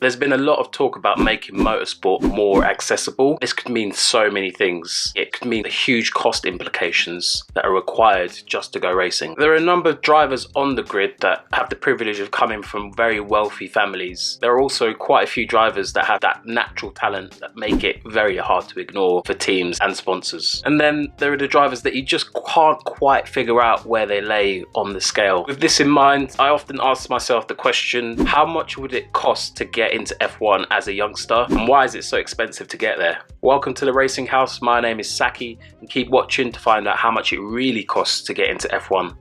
There's been a lot of talk about making motorsport more accessible. This could mean so many things. It could mean the huge cost implications that are required just to go racing. There are a number of drivers on the grid that have the privilege of coming from very wealthy families. There are also quite a few drivers that have that natural talent that make it very hard to ignore for teams and sponsors. And then there are the drivers that you just can't quite figure out where they lay on the scale. With this in mind, I often ask myself the question, how much would it cost to get into F1 as a youngster, and why is it so expensive to get there? Welcome to the Racing House. My name is Sakki, and keep watching to find out how much it really costs to get into F1.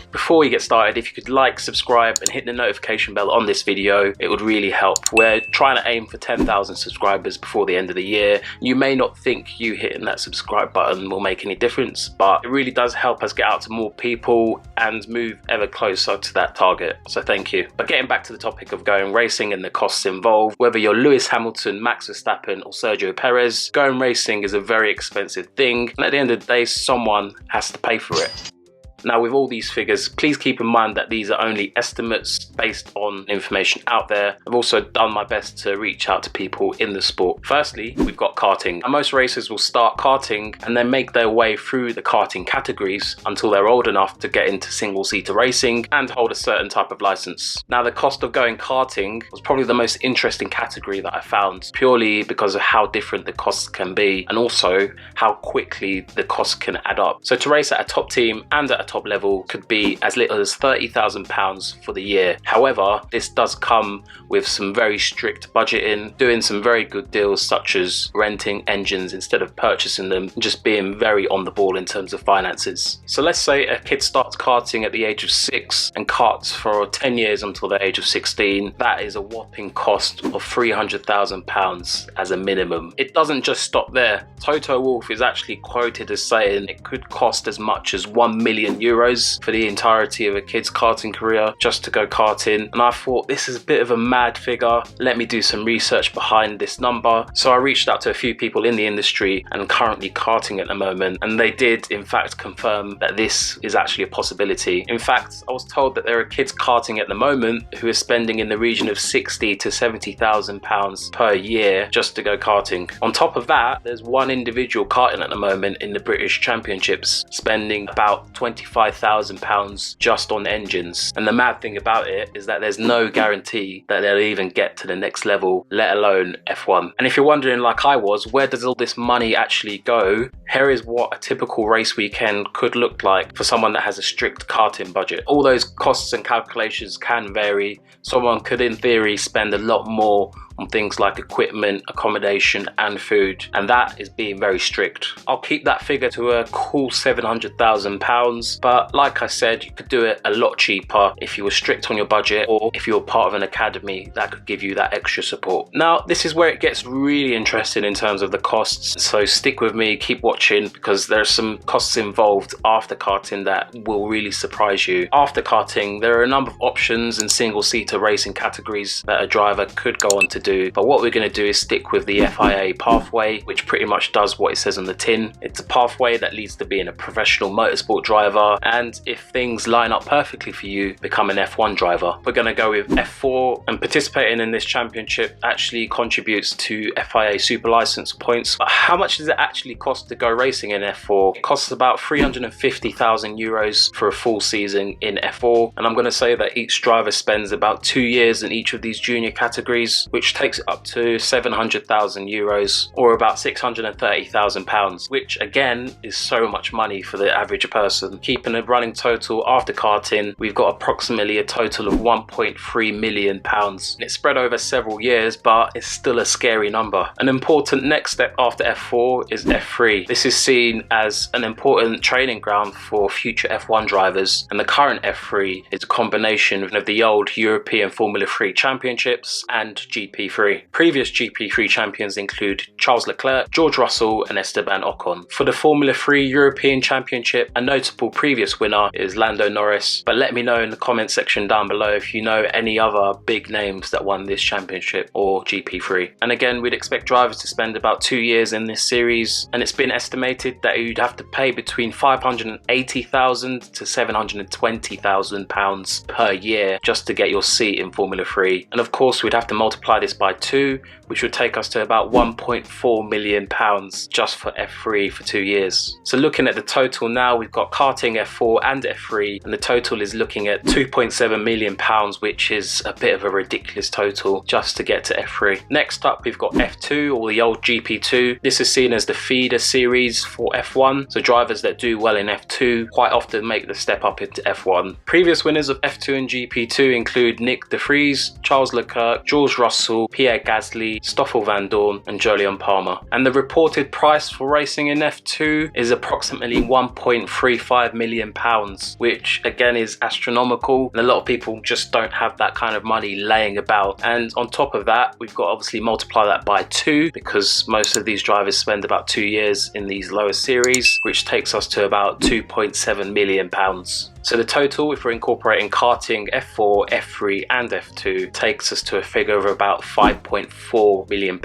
Before we get started, if you could like, subscribe and hit the notification bell on this video, it would really help. We're trying to aim for 10,000 subscribers before the end of the year. You may not think you hitting that subscribe button will make any difference, but it really does help us get out to more people and move ever closer to that target. So thank you. But getting back to the topic of going racing and the costs involved, whether you're Lewis Hamilton, Max Verstappen or Sergio Perez, going racing is a very expensive thing, and at the end of the day, someone has to pay for it. Now, with all these figures, please keep in mind that these are only estimates based on information out there. I've also done my best to reach out to people in the sport. Firstly, we've got karting. And most racers will start karting and then make their way through the karting categories until they're old enough to get into single-seater racing and hold a certain type of license. Now, the cost of going karting was probably the most interesting category that I found, purely because of how different the costs can be and also how quickly the costs can add up. So to race at a top team and at a top level could be as little as £30,000 for the year. However, this does come with some very strict budgeting, doing some very good deals such as renting engines instead of purchasing them, and just being very on the ball in terms of finances. So let's say a kid starts karting at the age of 6 and karts for 10 years until the age of 16. That is a whopping cost of £300,000 as a minimum. It doesn't just stop there. Toto Wolff is actually quoted as saying it could cost as much as €1 million for the entirety of a kid's karting career just to go karting, and I thought this is a bit of a mad figure. Let me do some research behind this number. So I reached out to a few people in the industry and currently karting at the moment, and they did in fact confirm that this is actually a possibility. In fact, I was told that there are kids karting at the moment who are spending in the region of £60,000 to £70,000 per year just to go karting. On top of that, there's one individual karting at the moment in the British Championships spending about £25,000 just on engines. And the mad thing about it is that there's no guarantee that they'll even get to the next level, let alone F1. And if you're wondering, like I was, where does all this money actually go? Here is what a typical race weekend could look like for someone that has a strict karting budget. All those costs and calculations can vary. Someone could in theory spend a lot more on things like equipment, accommodation and food, and that is being very strict. I'll keep that figure to a cool £700,000, but like I said, you could do it a lot cheaper if you were strict on your budget, or if you were part of an academy that could give you that extra support. Now, this is where it gets really interesting in terms of the costs, so stick with me, keep watching, because there are some costs involved after karting that will really surprise you. After karting, there are a number of options and single-seater racing categories that a driver could go on to do, but what we're going to do is stick with the FIA pathway, which pretty much does what it says on the tin. It's a pathway that leads to being a professional motorsport driver, and if things line up perfectly for you, become an F1 driver. We're going to go with F4, and participating in this championship actually contributes to FIA super license points. But how much does it actually cost to go racing in F4? It costs about €350,000 for a full season in F4, and I'm going to say that each driver spends about 2 years in each of these junior categories, which takes it up to €700,000 or about £630,000, which again is so much money for the average person. Keeping a running total after karting, we've got approximately a total of £1.3 million. It's spread over several years, but it's still a scary number. An important next step after F4 is F3. This is seen as an important training ground for future F1 drivers, and the current F3 is a combination of the old European Formula 3 Championships and GP GP3. Previous GP3 champions include Charles Leclerc, George Russell and Esteban Ocon. For the Formula 3 European Championship, a notable previous winner is Lando Norris, but let me know in the comment section down below if you know any other big names that won this championship or GP3. And again, we'd expect drivers to spend about 2 years in this series, and it's been estimated that you'd have to pay between £580,000 to £720,000 per year just to get your seat in Formula 3. And of course, we'd have to multiply this by 2, which would take us to about £1.4 million just for F3 for 2 years. So looking at the total now, we've got karting, F4 and F3, and the total is looking at £2.7 million, which is a bit of a ridiculous total just to get to F3. Next up, we've got F2, or the old GP2. This is seen as the feeder series for F1, so drivers that do well in F2 quite often make the step up into F1. Previous winners of F2 and GP2 include Nick de Vries, Charles Leclerc, George Russell, Pierre Gasly, Stoffel Van Dorn and Jolyon Palmer. And the reported price for racing in F2 is approximately £1.35 million, which again is astronomical, and a lot of people just don't have that kind of money laying about. And on top of that, we've got to obviously multiply that by 2, because most of these drivers spend about 2 years in these lower series, which takes us to about £2.7 million. So the total, if we're incorporating karting, F4, F3 and F2, takes us to a figure of about £5.4 million,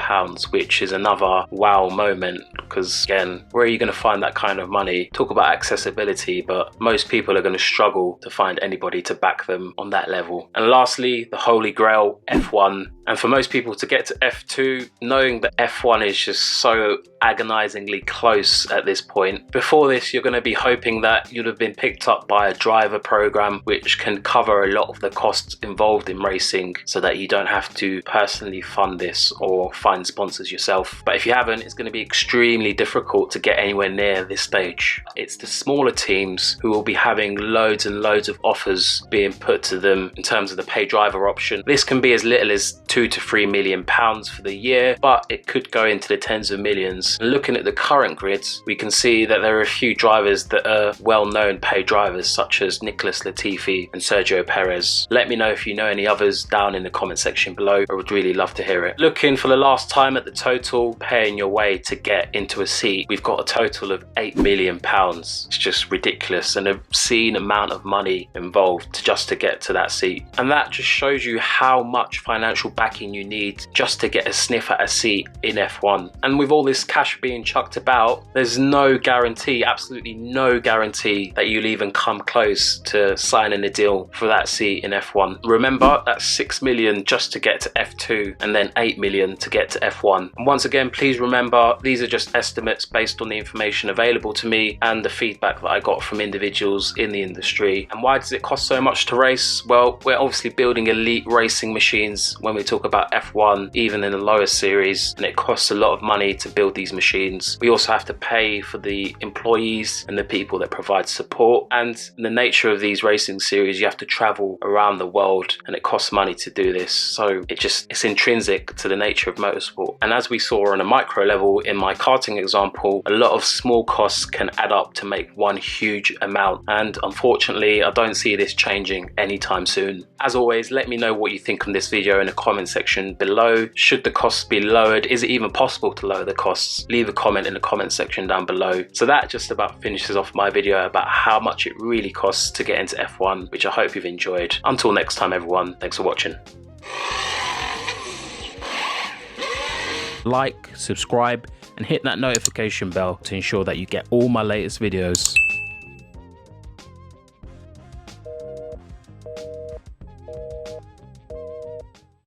which is another wow moment, because again, where are you going to find that kind of money? Talk about accessibility, but most people are going to struggle to find anybody to back them on that level. And lastly, the holy grail, F1. And for most people to get to F2, knowing that F1 is just so agonizingly close at this point. Before this, you're going to be hoping that you'd have been picked up by a driver program which can cover a lot of the costs involved in racing, so that you don't have to personally fund this or find sponsors yourself. But if you haven't, it's going to be extremely difficult to get anywhere near this stage. It's the smaller teams who will be having loads and loads of offers being put to them in terms of the pay driver option. This can be as little as £2 to £3 million for the year, but it could go into the tens of millions. And looking at the current grids, we can see that there are a few drivers that are well-known paid drivers, such as Nicholas Latifi and Sergio Perez. Let me know if you know any others down in the comment section below. I would really love to hear it. Looking for the last time at the total, paying your way to get into a seat, we've got a total of £8 million. It's just ridiculous, and an obscene amount of money involved just to get to that seat. And that just shows you how much financial backing you need just to get a sniff at a seat in F1. And with all this cash being chucked about, there's no guarantee, absolutely no guarantee, that you'll even come close to signing a deal for that seat in F1. Remember, that's £6 million just to get to F2, and then £8 million to get to F1. And once again, please remember, these are just estimates based on the information available to me and the feedback that I got from individuals in the industry. And why does it cost so much to race? Well, we're obviously building elite racing machines when we talk about F1, even in the lower series, and it costs a lot of money to build these machines. We also have to pay for the employees and the people that provide support, and in the nature of these racing series, you have to travel around the world, and it costs money to do this. So it's intrinsic to the nature of motorsport. And as we saw on a micro level in my karting example, a lot of small costs can add up to make one huge amount, and unfortunately I don't see this changing anytime soon. As always, let me know what you think on this video in the comment section below. Should the costs be lowered? Is it even possible to lower the costs? Leave a comment in the comment section down below. So that just about finishes off my video about how much it really costs to get into F1, which I hope you've enjoyed. Until next time everyone, thanks for watching. Like, subscribe and hit that notification bell to ensure that you get all my latest videos.